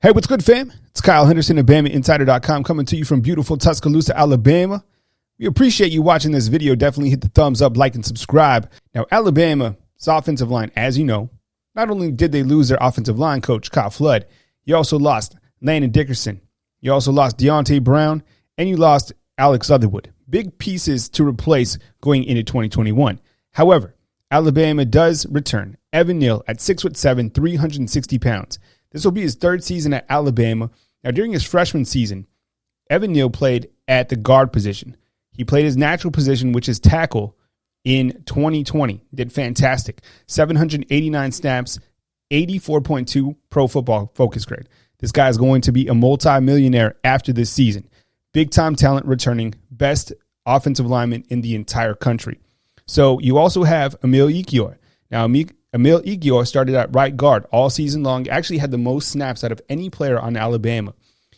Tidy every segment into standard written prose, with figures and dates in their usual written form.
Hey, what's good, fam? It's Kyle Henderson of BamaInsider.com coming to you from beautiful Tuscaloosa, Alabama. We appreciate you watching this video. Definitely hit the thumbs up, like, and subscribe. Now, Alabama's offensive line, as you know, not only did they lose their offensive line coach, Kyle Flood, you also lost Landon Dickerson. You also lost Deonte Brown, and you lost Alex Leatherwood. Big pieces to replace going into 2021. However, Alabama does return Evan Neal at 6'7", 360 pounds. This will be his third season at Alabama. Now, during his freshman season, Evan Neal played at the guard position. He played his natural position, which is tackle, in 2020. Did fantastic. 789 snaps, 84.2 Pro Football Focus grade. This guy is going to be a multi-millionaire after this season. Big-time talent returning, best offensive lineman in the entire country. So you also have Emil Ekiyor. Now, Emil Ekiyor started at right guard all season long, actually had the most snaps out of any player on Alabama.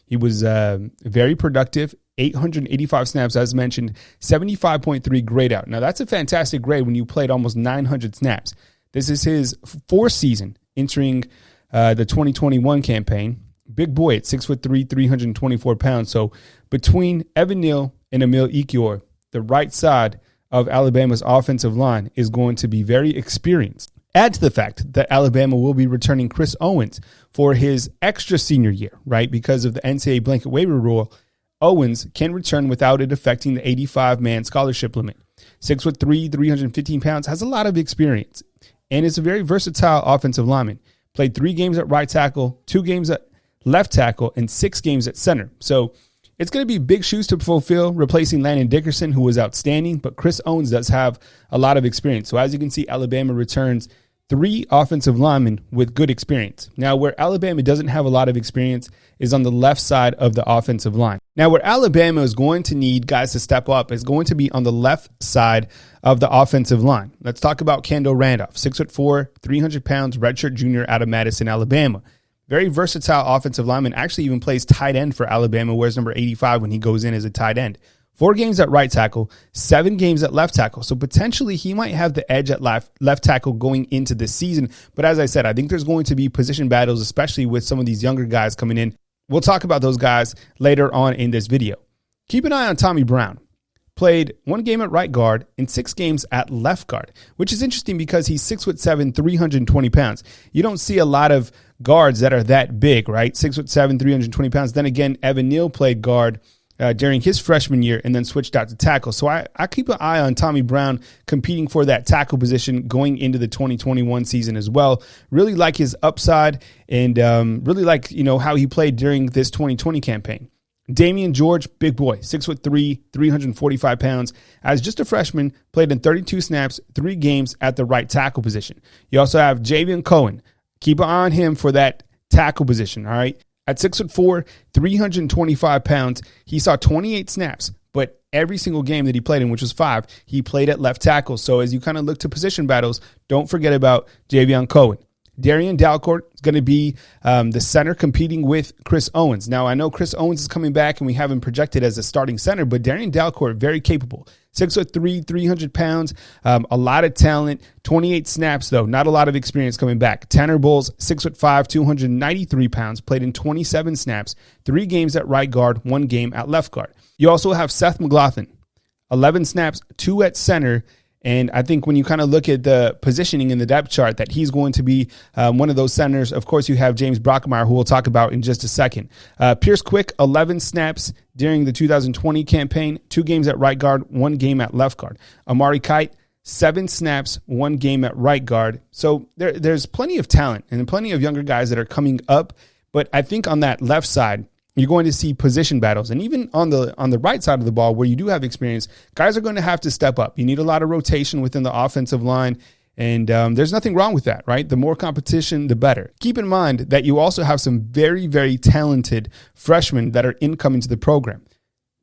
He was very productive, 885 snaps, as mentioned, 75.3 grade out. Now, that's a fantastic grade when you played almost 900 snaps. This is his fourth season entering the 2021 campaign. Big boy at 6'3", 324 pounds. So between Evan Neal and Emil Ekiyor, the right side of Alabama's offensive line is going to be very experienced. Add to the fact that Alabama will be returning Chris Owens for his extra senior year, right? Because of the NCAA blanket waiver rule, Owens can return without it affecting the 85-man scholarship limit. 6'3", 315 pounds, has a lot of experience, and is a very versatile offensive lineman. Played 3 games at right tackle, 2 games at left tackle, and 6 games at center. So it's going to be big shoes to fulfill, replacing Landon Dickerson, who was outstanding, but Chris Owens does have a lot of experience. So as you can see, Alabama returns 3 offensive linemen with good experience. Now, where Alabama doesn't have a lot of experience is on the left side of the offensive line. Now, where Alabama is going to need guys to step up is going to be on the left side of the offensive line. Let's talk about Kendall Randolph, 6'4", 300 pounds, redshirt junior out of Madison, Alabama. Very versatile offensive lineman, actually even plays tight end for Alabama, wears number 85 when he goes in as a tight end. 4 games at right tackle, 7 games at left tackle. So potentially he might have the edge at left tackle going into this season. But as I said, I think there's going to be position battles, especially with some of these younger guys coming in. We'll talk about those guys later on in this video. Keep an eye on Tommy Brown. Played 1 game at right guard and 6 games at left guard, which is interesting because he's 6'7", 320 pounds. You don't see a lot of guards that are that big, right? 6'7", 320 pounds. Then again, Evan Neal played guard during his freshman year and then switched out to tackle. So I keep an eye on Tommy Brown competing for that tackle position going into the 2021 season as well. Really like his upside and really like, how he played during this 2020 campaign. Damian George, big boy, 6'3", 345 pounds. As just a freshman, played in 32 snaps, 3 games at the right tackle position. You also have Javion Cohen. Keep an eye on him for that tackle position, all right? At 6'4", 325 pounds, he saw 28 snaps, but every single game that he played in, which was 5, he played at left tackle. So as you kind of look to position battles, don't forget about Javion Cohen. Darian Dalcourt is going to be the center competing with Chris Owens. Now, I know Chris Owens is coming back, and we have him projected as a starting center, but Darian Dalcourt, very capable. 6'3", 300 pounds, a lot of talent, 28 snaps, though, not a lot of experience coming back. Tanner Bowles, 6'5", 293 pounds, played in 27 snaps, 3 games at right guard, 1 game at left guard. You also have Seth McLaughlin, 11 snaps, 2 at center. And I think when you kind of look at the positioning in the depth chart that he's going to be one of those centers. Of course, you have James Brockmeyer, who we'll talk about in just a second. Pierce Quick, 11 snaps during the 2020 campaign, 2 games at right guard, 1 game at left guard. Amari Kite, 7 snaps, 1 game at right guard. So there's plenty of talent and plenty of younger guys that are coming up. But I think on that left side, you're going to see position battles. And even on the right side of the ball, where you do have experience, guys are going to have to step up. You need a lot of rotation within the offensive line, and there's nothing wrong with that, right? The more competition, the better. Keep in mind that you also have some very, very talented freshmen that are incoming to the program.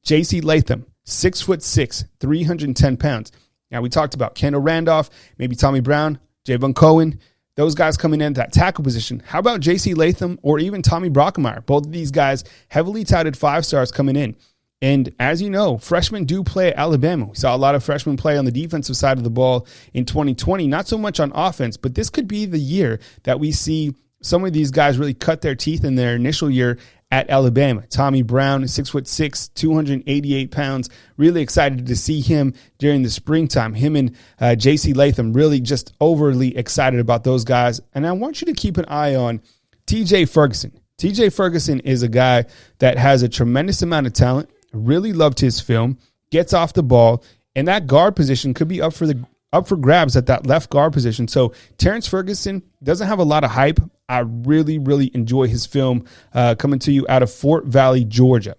J.C. Latham, 6'6", 310 pounds. Now, we talked about Kendall Randolph, maybe Tommy Brown, Javion Cohen. Those guys coming in that tackle position. How about J.C. Latham or even Tommy Brockmeyer? Both of these guys heavily touted 5 stars coming in. And as you know, freshmen do play at Alabama. We saw a lot of freshmen play on the defensive side of the ball in 2020, not so much on offense, but this could be the year that we see some of these guys really cut their teeth in their initial year at Alabama. Tommy Brown, 6'6", 288 pounds. Really excited to see him during the springtime. Him and J.C. Latham, really just overly excited about those guys. And I want you to keep an eye on T.J. Ferguson. T.J. Ferguson is a guy that has a tremendous amount of talent. Really loved his film. Gets off the ball, and that guard position could be up for grabs at that left guard position. So Terrence Ferguson doesn't have a lot of hype. I really, really enjoy his film coming to you out of Fort Valley, Georgia.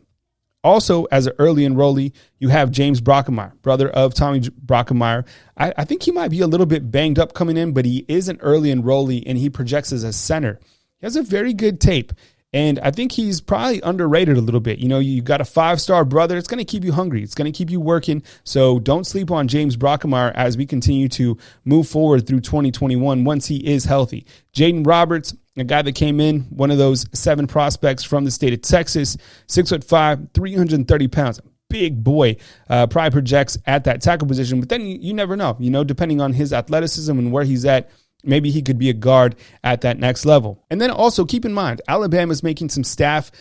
Also, as an early enrollee, you have James Brockemeyer, brother of Tommy Brockemeyer. I think he might be a little bit banged up coming in, but he is an early enrollee, and he projects as a center. He has a very good tape. And I think he's probably underrated a little bit. You know, you got a 5-star brother. It's going to keep you hungry. It's going to keep you working. So don't sleep on James Brockemeyer as we continue to move forward through 2021 once he is healthy. Jaden Roberts, a guy that came in, one of those 7 prospects from the state of Texas, 6'5", 330 pounds. Big boy, probably projects at that tackle position. But then you never know, depending on his athleticism and where he's at. Maybe he could be a guard at that next level. And then also keep in mind, Alabama's making some staff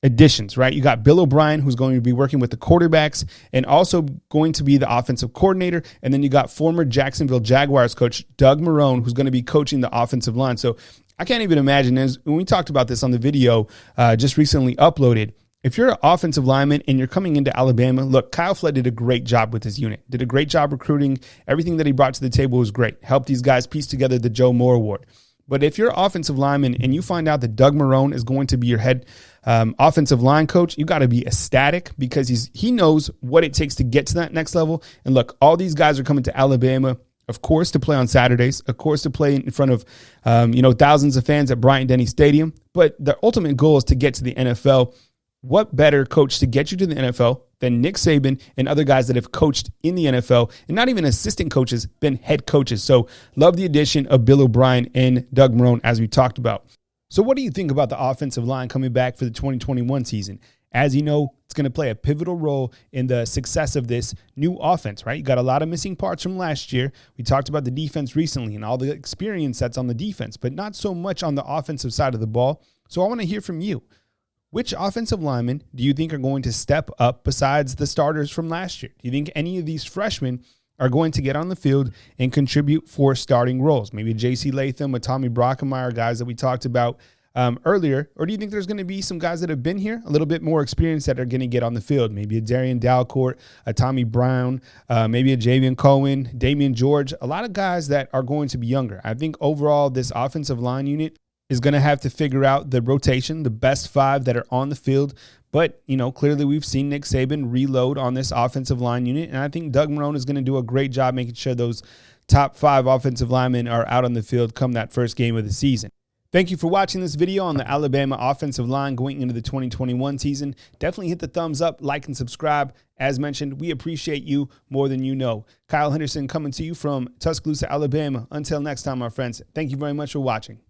additions, right? You got Bill O'Brien, who's going to be working with the quarterbacks and also going to be the offensive coordinator. And then you got former Jacksonville Jaguars coach Doug Marrone, who's going to be coaching the offensive line. So I can't even imagine, as when we talked about this on the video just recently uploaded, if you're an offensive lineman and you're coming into Alabama, look, Kyle Flood did a great job with his unit, did a great job recruiting. Everything that he brought to the table was great. Helped these guys piece together the Joe Moore Award. But if you're an offensive lineman and you find out that Doug Marrone is going to be your head offensive line coach, you got to be ecstatic because he knows what it takes to get to that next level. And look, all these guys are coming to Alabama, of course, to play on Saturdays, of course, to play in front of, thousands of fans at Bryant-Denny Stadium. But the ultimate goal is to get to the NFL. What better coach to get you to the NFL than Nick Saban and other guys that have coached in the NFL and not even assistant coaches, been head coaches. So love the addition of Bill O'Brien and Doug Marrone, as we talked about. So what do you think about the offensive line coming back for the 2021 season? As you know, it's going to play a pivotal role in the success of this new offense, right? You got a lot of missing parts from last year. We talked about the defense recently and all the experience that's on the defense, but not so much on the offensive side of the ball. So I want to hear from you. Which offensive linemen do you think are going to step up besides the starters from last year? Do you think any of these freshmen are going to get on the field and contribute for starting roles? Maybe J.C. Latham, a Tommy Brockemeyer, guys that we talked about earlier. Or do you think there's going to be some guys that have been here, a little bit more experience that are going to get on the field? Maybe a Darian Dalcourt, a Tommy Brown, maybe a Javian Cohen, Damian George, a lot of guys that are going to be younger. I think overall this offensive line unit is going to have to figure out the rotation, the best 5 that are on the field. But, clearly we've seen Nick Saban reload on this offensive line unit. And I think Doug Marrone is going to do a great job making sure those top 5 offensive linemen are out on the field come that first game of the season. Thank you for watching this video on the Alabama offensive line going into the 2021 season. Definitely hit the thumbs up, like, and subscribe. As mentioned, we appreciate you more than you know. Kyle Henderson coming to you from Tuscaloosa, Alabama. Until next time, my friends, thank you very much for watching.